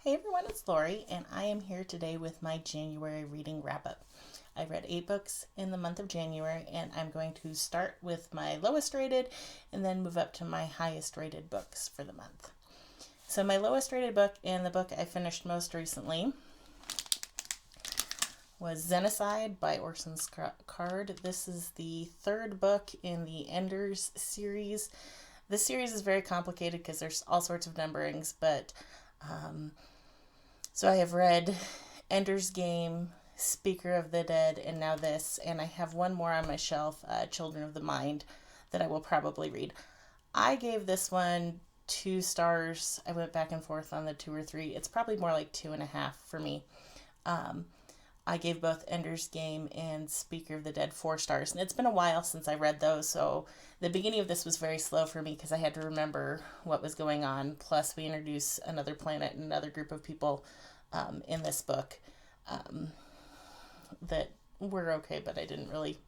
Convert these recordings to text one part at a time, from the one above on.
Hey everyone, it's Lori, and I am here today with my January reading wrap-up. I read 8 books in the month of January, and I'm going to start with my lowest rated and then move up to my highest rated books for the month. So my lowest rated book and the book I finished most recently was Xenocide by Orson Card. This is the third book in the Enders series. This series is very complicated because there's all sorts of numberings, but so I have read Ender's Game, Speaker of the Dead, and now this, and I have one more on my shelf, Children of the Mind, that I will probably read. I gave this one 2 stars. I went back and forth on the 2 or 3. It's probably more like 2.5 for me. I gave both Ender's Game and Speaker of the Dead 4 stars, and it's been a while since I read those, so the beginning of this was very slow for me because I had to remember what was going on. Plus, we introduce another planet and another group of people in this book that were okay, but I didn't really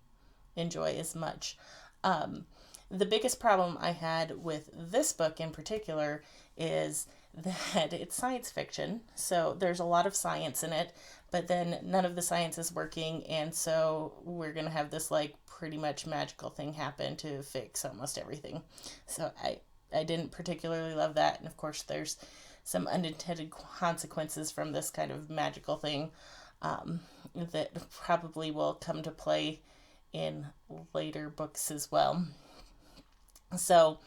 enjoy as much. The biggest problem I had with this book in particular is that it's science fiction, so there's a lot of science in it, but then none of the science is working, and so we're going to have this like pretty much magical thing happen to fix almost everything. So I didn't particularly love that, and of course there's some unintended consequences from this kind of magical thing that probably will come to play in later books as well. So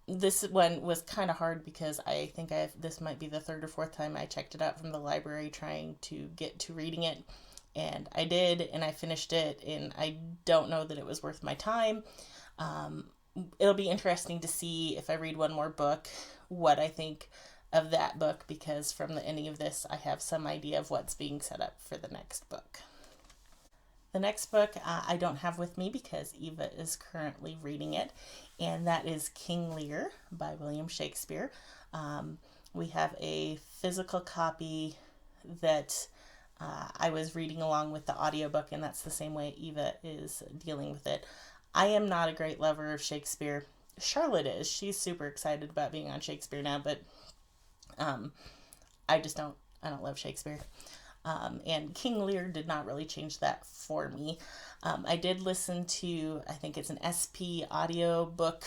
this one was kind of hard because I think this might be the 3rd or 4th time I checked it out from the library trying to get to reading it, and I did, and I finished it, and I don't know that it was worth my time. It'll be interesting to see if I read one more book what I think of that book, because from the ending of this I have some idea of what's being set up for the next book. The next book I don't have with me because Eva is currently reading it, and that is King Lear by William Shakespeare. We have a physical copy that I was reading along with the audiobook, and that's the same way Eva is dealing with it. I am not a great lover of Shakespeare. Charlotte is. She's super excited about being on Shakespeare now, but I don't love Shakespeare. And King Lear did not really change that for me. I did listen to, I think it's an SP audio book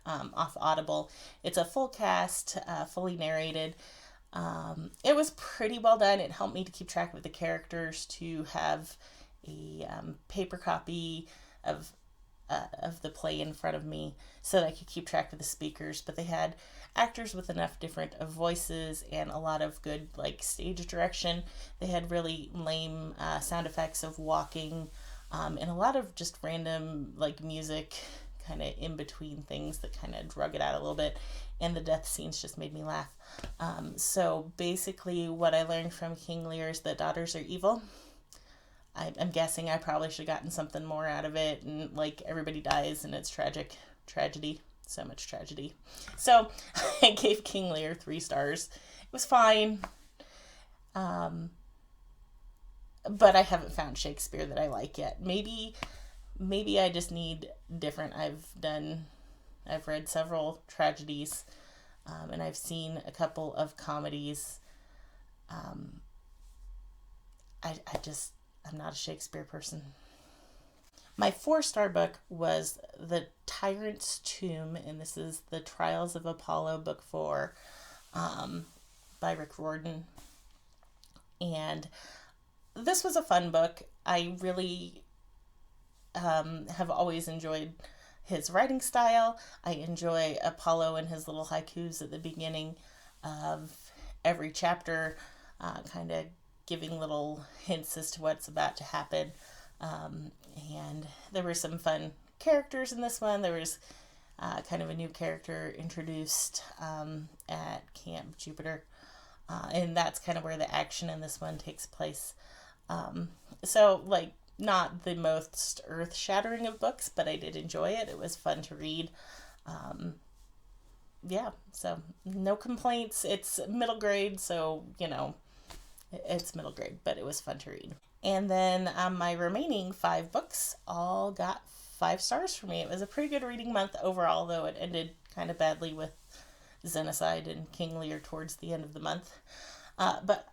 off Audible. It's a full cast, fully narrated. It was pretty well done. It helped me to keep track of the characters, to have a paper copy of the play in front of me so that I could keep track of the speakers. But they had actors with enough different voices and a lot of good like stage direction. They had really lame sound effects of walking and a lot of just random like music kind of in between things that kind of drug it out a little bit, and the death scenes just made me laugh. So basically what I learned from King Lear is that daughters are evil. I'm guessing I probably should have gotten something more out of it, and like everybody dies and it's tragedy, so much tragedy. So I gave King Lear 3 stars. It was fine, but I haven't found Shakespeare that I like yet. Maybe I just need different. I've read several tragedies, and I've seen a couple of comedies. I'm not a Shakespeare person. My 4-star book was The Tyrant's Tomb, and this is The Trials of Apollo, book 4, by Rick Riordan. And this was a fun book. I really have always enjoyed his writing style. I enjoy Apollo and his little haikus at the beginning of every chapter, kind of giving little hints as to what's about to happen. And there were some fun characters in this one. There was kind of a new character introduced at Camp Jupiter. And that's kind of where the action in this one takes place. So, like, not the most earth-shattering of books, but I did enjoy it. It was fun to read. Yeah, so no complaints. It's middle grade, so, it's middle grade, but it was fun to read. And then my remaining 5 books all got 5 stars for me. It was a pretty good reading month overall, though it ended kind of badly with Xenocide and King Lear towards the end of the month. But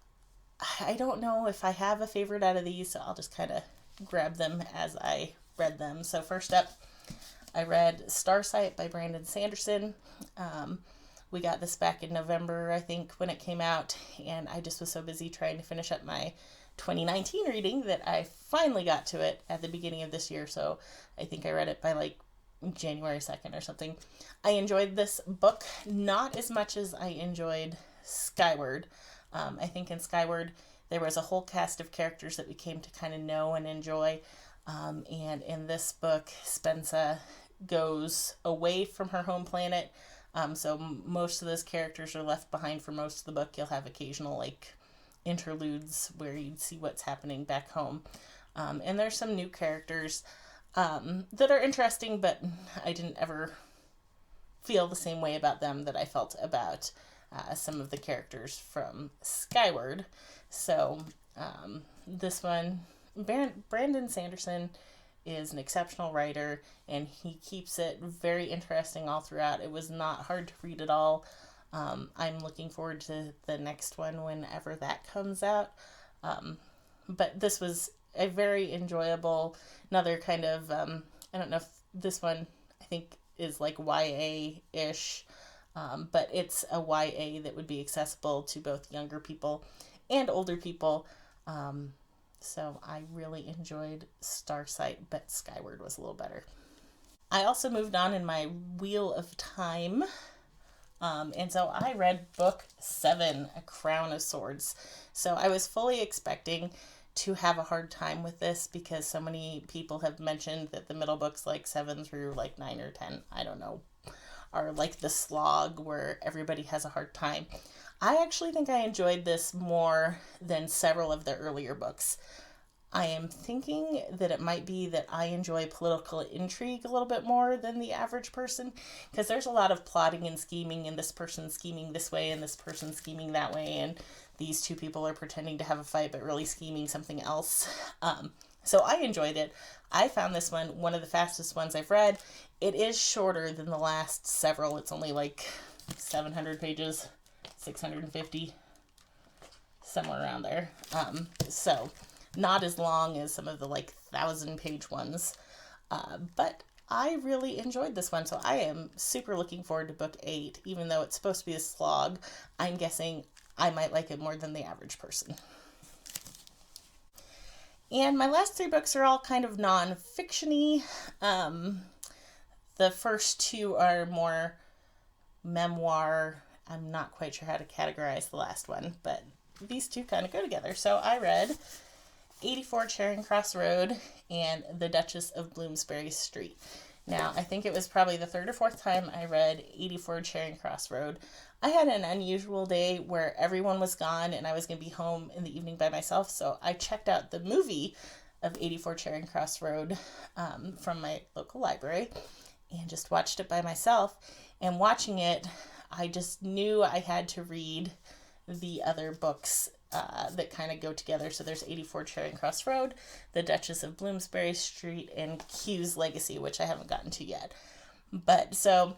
I don't know if I have a favorite out of these, so I'll just kind of grab them as I read them. So first up, I read Starsight by Brandon Sanderson. We got this back in November, I think, when it came out, and I just was so busy trying to finish up my 2019 reading that I finally got to it at the beginning of this year, so I think I read it by like January 2nd or something. I enjoyed this book not as much as I enjoyed Skyward. I think in Skyward there was a whole cast of characters that we came to kind of know and enjoy, and in this book Spensa goes away from her home planet. So most of those characters are left behind for most of the book. You'll have occasional like interludes where you'd see what's happening back home. And there's some new characters that are interesting, but I didn't ever feel the same way about them that I felt about some of the characters from Skyward. So this one, Brandon Sanderson is an exceptional writer, and he keeps it very interesting all throughout. It was not hard to read at all. I'm looking forward to the next one whenever that comes out. But this was a very enjoyable, another kind of, I don't know if this one, I think, is like YA-ish, but it's a YA that would be accessible to both younger people and older people. So I really enjoyed Starsight, but Skyward was a little better. I also moved on in my Wheel of Time. And so I read book 7, A Crown of Swords. So I was fully expecting to have a hard time with this because so many people have mentioned that the middle books, like 7 through like 9 or 10, I don't know, are like the slog where everybody has a hard time. I actually think I enjoyed this more than several of the earlier books. I am thinking that it might be that I enjoy political intrigue a little bit more than the average person, because there's a lot of plotting and scheming, and this person's scheming this way and this person's scheming that way, and these two people are pretending to have a fight but really scheming something else. So I enjoyed it. I found this one of the fastest ones I've read. It is shorter than the last several. It's only like 700 pages. 650, somewhere around there. So not as long as some of the like 1,000-page ones, but I really enjoyed this one. So I am super looking forward to book 8, even though it's supposed to be a slog. I'm guessing I might like it more than the average person. And my last 3 books are all kind of non-fiction-y. The first 2 are more memoir. I'm not quite sure how to categorize the last one, but these 2 kind of go together. So I read 84 Charing Cross Road and The Duchess of Bloomsbury Street. Now, I think it was probably the 3rd or 4th time I read 84 Charing Cross Road. I had an unusual day where everyone was gone and I was going to be home in the evening by myself, so I checked out the movie of 84 Charing Cross Road from my local library and just watched it by myself. And watching it, I just knew I had to read the other books that kind of go together. So there's 84 Charing Cross Road, The Duchess of Bloomsbury Street, and Q's Legacy, which I haven't gotten to yet. But so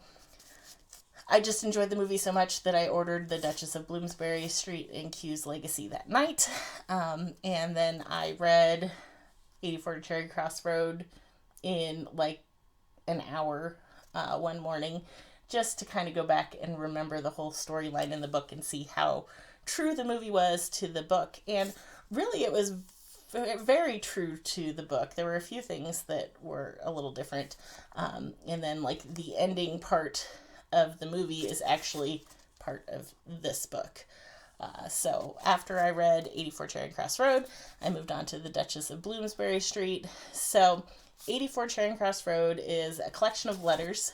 I just enjoyed the movie so much that I ordered The Duchess of Bloomsbury Street and Q's Legacy that night. And then I read 84 Charing Cross Road in like an hour one morning, just to kind of go back and remember the whole storyline in the book and see how true the movie was to the book. And really, it was very true to the book. There were a few things that were a little different. And then, like, the ending part of the movie is actually part of this book. So after I read 84 Charing Cross Road, I moved on to The Duchess of Bloomsbury Street. So 84 Charing Cross Road is a collection of letters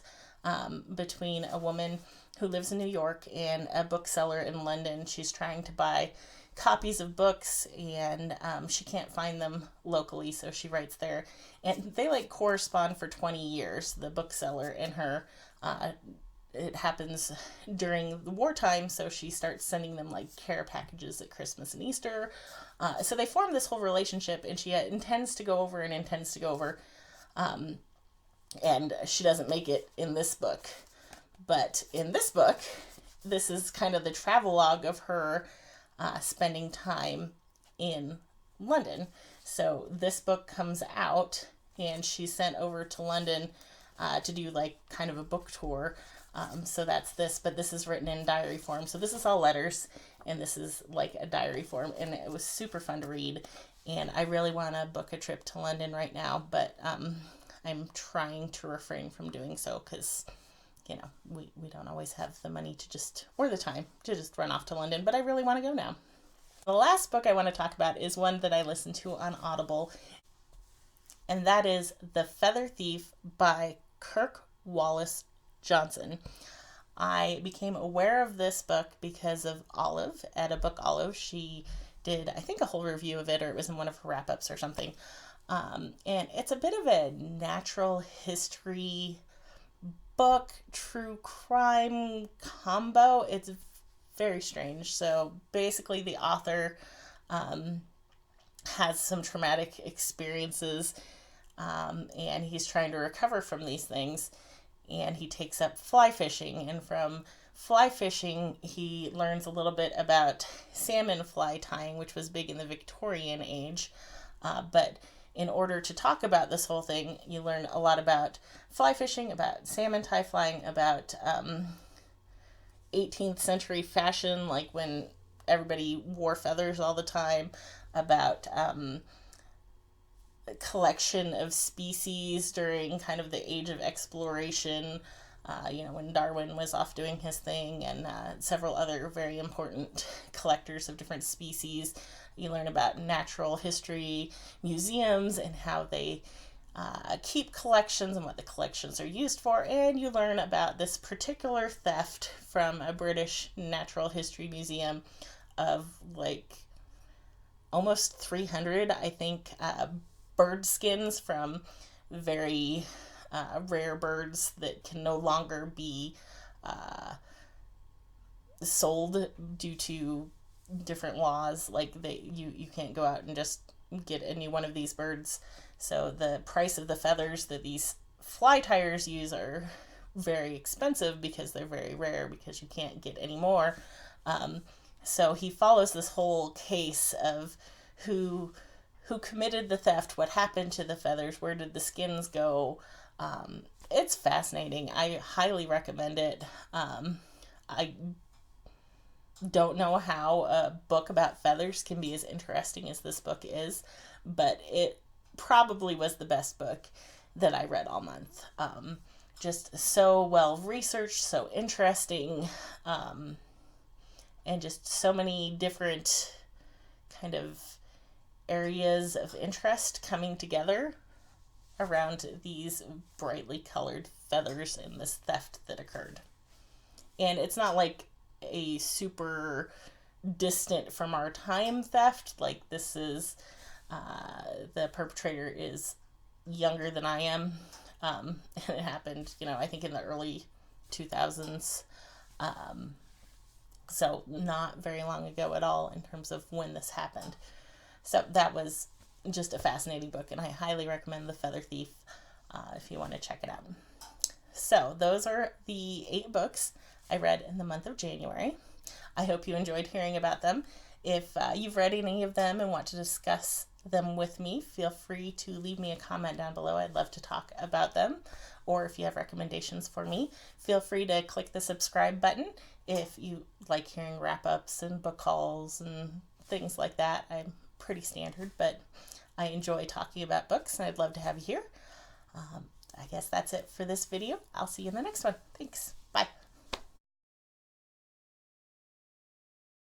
between a woman who lives in New York and a bookseller in London. She's trying to buy copies of books, and she can't find them locally, so she writes there. And they like correspond for 20 years, the bookseller and her. It happens during the wartime, so she starts sending them like care packages at Christmas and Easter. So they form this whole relationship, and she intends to go over. And she doesn't make it in this book. But in this book, this is kind of the travelogue of her spending time in London. So this book comes out, and she's sent over to London to do like kind of a book tour. So that's this, but this is written in diary form. So this is all letters, and this is like a diary form, and it was super fun to read. And I really want to book a trip to London right now, but I'm trying to refrain from doing so because, you know, we don't always have the money to just, or the time to just run off to London, but I really want to go now. The last book I want to talk about is one that I listened to on Audible, and that is The Feather Thief by Kirk Wallace Johnson. I became aware of this book because of Olive at a Book Olive. She did, I think, a whole review of it, or it was in one of her wrap-ups or something. And it's a bit of a natural history book, true crime combo. It's very strange. So basically the author has some traumatic experiences, and he's trying to recover from these things, and he takes up fly fishing, and from fly fishing he learns a little bit about salmon fly tying, which was big in the Victorian age, but in order to talk about this whole thing, you learn a lot about fly fishing, about salmon tie flying, about 18th century fashion, like when everybody wore feathers all the time, about collection of species during kind of the age of exploration, when Darwin was off doing his thing, and several other very important collectors of different species. You learn about natural history museums and how they keep collections and what the collections are used for, and you learn about this particular theft from a British natural history museum of like almost 300, I think, bird skins from very rare birds that can no longer be sold due to different laws. Like you can't go out and just get any one of these birds. So the price of the feathers that these fly tyers use are very expensive because they're very rare, because you can't get any more. So he follows this whole case of who committed the theft, what happened to the feathers, where did the skins go. It's fascinating. I highly recommend it. I don't know how a book about feathers can be as interesting as this book is, but it probably was the best book that I read all month. Just so well researched, so interesting, and just so many different kind of areas of interest coming together around these brightly colored feathers and this theft that occurred. And it's not like a super distant from our time theft. Like, this is the perpetrator is younger than I am, and it happened, I think in the early 2000s, so not very long ago at all in terms of when this happened. So that was just a fascinating book, and I highly recommend The Feather Thief if you want to check it out. So those are the 8 books I read in the month of January. I hope you enjoyed hearing about them. If you've read any of them and want to discuss them with me, feel free to leave me a comment down below. I'd love to talk about them. Or if you have recommendations for me, feel free to click the subscribe button if you like hearing wrap-ups and book hauls and things like that. I'm pretty standard, but I enjoy talking about books, and I'd love to have you here. I guess that's it for this video. I'll see you in the next one. Thanks.